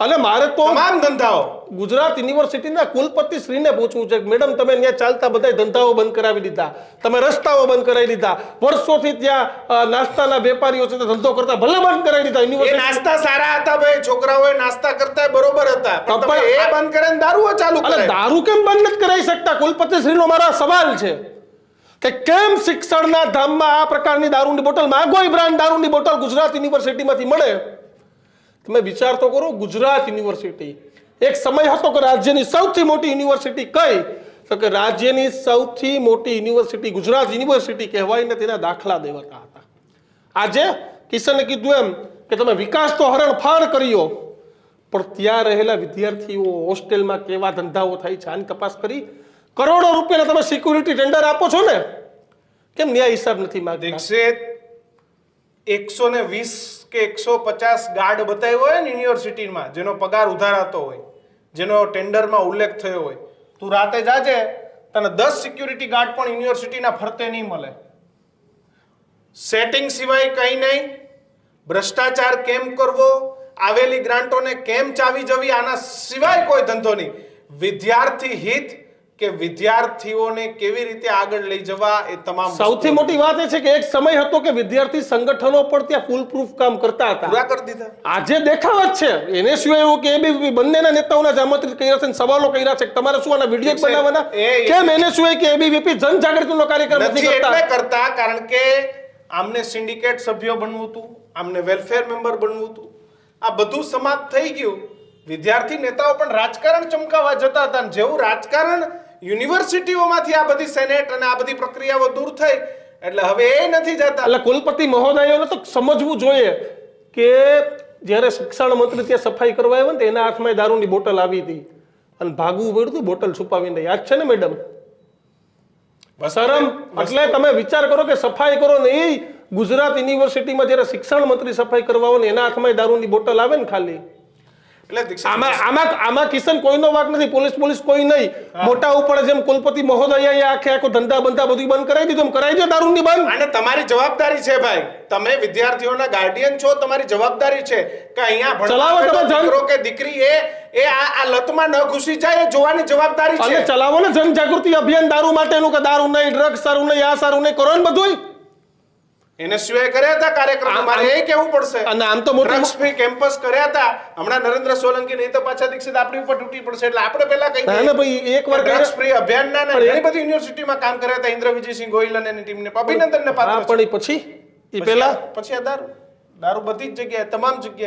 અને મારે તો તમામ ધંધાઓ ગુજરાત યુનિવર્સિટીના કુલપતિ શ્રીને પૂછવું છે કે મેડમ તમે ત્યાં ચાલતા બધા ધંધાઓ બંધ કરાવી દીધા, તમે રસ્તાઓ બંધ કરાવી દીધા, વર્ષોથી ત્યાં નાસ્તાના વેપારીઓ છે ધંધો કરતા ભલે બંધ કરાવી દીધા. એ યુનિવર્સિટી નાસ્તા સારા હતા ભાઈ, છોકરાઓએ નાસ્તા કરતા બરોબર હતા, પણ તમે એ બંધ કરીને દારૂઓ ચાલુ અને કરે. દારૂ કેમ બંધ નથી કરાવી શકતા? કુલપતિ શ્રીનો મારો સવાલ છે કે કેમ શિક્ષણના ધામમાં આ પ્રકારની દારૂની બોટલ, માગોઈ બ્રાન્ડ દારૂની બોટલ ગુજરાત યુનિવર્સિટીમાંથી મળે? તમે વિચાર તો કરો. ગુજરાત યુનિવર્સિટી એક સમય હતો કે રાજ્યની સૌથી મોટી યુનિવર્સિટી કઈ? તો કે રાજ્યની સૌથી મોટી યુનિવર્સિટી ગુજરાત યુનિવર્સિટી કહેવાય ને તેના દાખલા દેવાતા હતા. આજે કિશને કીધું એમ કે તમે વિકાસ તો હરણફાળ કર્યો, પણ ત્યાં રહેલા વિદ્યાર્થીઓ હોસ્ટેલમાં કેવા ધંધાઓ થાય છે આની તપાસ કરી. કરોડો રૂપિયાના તમે સિક્યુરિટી ટેન્ડર આપો છો ને, કેમ ન્યાય હિસાબ નથી માંગતા? દીક્ષિત 120 કે 150 ગાર્ડ બતાવ્યો હોય ને યુનિવર્સિટીમાં, જેનો પગાર ઉધારાતો હોય, જેનો ટેન્ડરમાં ઉલ્લેખ થયો હોય, તું રાતે જાજે, તને 10 સિક્યુરિટી ગાર્ડ પણ યુનિવર્સિટીના ફરતે નહીં મળે. સેટિંગ સિવાય કંઈ નહીં. ભ્રષ્ટાચાર કેમ કરવો, આવેલી ગ્રાન્ટોને કેમ ચાવી જવી, આના સિવાય કોઈ ધંધો નહીં. વિદ્યાર્થી હિત કે વિદ્યાર્થીઓને કેવી રીતે આગળ લઈ જવા, એ તમામ સૌથી મોટી વાત એ છે કે એક સમય હતો કે વિદ્યાર્થી સંગઠનો પણ ત્યાં ફૂલ પ્રૂફ કામ કરતા હતા, પૂરા કરી દીધા. આજે દેખાવ જ છે. એને સિવાય એવું કે એબીવીપી બંનેના નેતાઓના જ આમંત્રિત કર્યા છે, સવાલો કર્યા છે. તમારે શું આના વિડીયો બનાવવાના? કેમ એને સિવાય કે એબીવીપી જનજાગૃતિનો કાર્યક્રમ નથી કરતા? કારણ કે આમને સિન્ડિકેટ સભ્યો બનવું હતું, આમને વેલફેર મેમ્બર બનવું હતું. આ બધું સમાપ્ત થઈ ગયું. વિદ્યાર્થી નેતાઓ પણ રાજકારણ ચમકાવવા જતા હતા. જેવું રાજકારણ યુનિવર્સિટીઓમાંથી આ બધી સેનેટ અને આ બધી પ્રક્રિયાઓ દૂર થઈ, એટલે હવે એ નથી જતા. એટલે કુલપતિ મહોદયોને તો સમજવું જોઈએ કે જ્યારે શિક્ષણ મંત્રી ત્યાં સફાઈ કરવા આવ્યા ને એના હાથમાં દારૂની બોટલ આવી હતી અને ભાગવું પડ્યું હતું બોટલ છુપાવીને. યાદ છે ને મેડમ? શરમ. એટલે તમે વિચાર કરો કે સફાઈ કરો ને, એ ગુજરાત યુનિવર્સિટીમાં જ્યારે શિક્ષણ મંત્રી સફાઈ કરવા આવે ને એના હાથમાં દારૂની બોટલ આવે ને ખાલી. આમાં કિશન કોઈનો વાક નથી. પોલીસ કોઈ નહીં. મોટા ઉપર જેમ કુલપતિ મહોદય આખો ધંધા બંધા બધું બંધ કરાવી દીધું, કરાવી દો દારૂની બંધ. અને તમારી જવાબદારી છે ભાઈ, તમે વિદ્યાર્થીઓના ગાર્ડિયન છો, તમારી જવાબદારી છે કે અહીંયા ભણવા દીકરો કે દીકરી એ આ લતમાં ન ઘૂસી જાય, એ જોવાની જવાબદારી છે. અને ચલાવો ને જનજાગૃતિ અભિયાન દારૂ માટેનું, કે દારૂ નહીં, ડ્રગ્સ સારું નહીં, આ સારું નહીં, કરો ને બધું. એને સિવાય કર્યા હતા કાર્યક્રમ, મારે એ કેવું પડશે. અને આમ તો ડ્રગ્સ ફ્રી કેમ્પસ કર્યા હતા. હમણાં નરેન્દ્ર સોલંકી નહીં તો પાછા દીક્ષિત આપણી ઉપર તૂટી પડશે, એટલે આપણે પહેલા કહી દઈએ ભાઈ એકવાર ડ્રગ્સ ફ્રી અભિયાનના ઘણી બધી યુનિવર્સિટીમાં કામ કર્યા હતા. ઇન્દ્ર વિજયસિંહ ગોહિલ અને એની ટીમને અભિનંદનને પાત્ર છે. પણ પછી એ પહેલા પછી આ દારૂ બધી જ જગ્યાએ, તમામ જગ્યાએ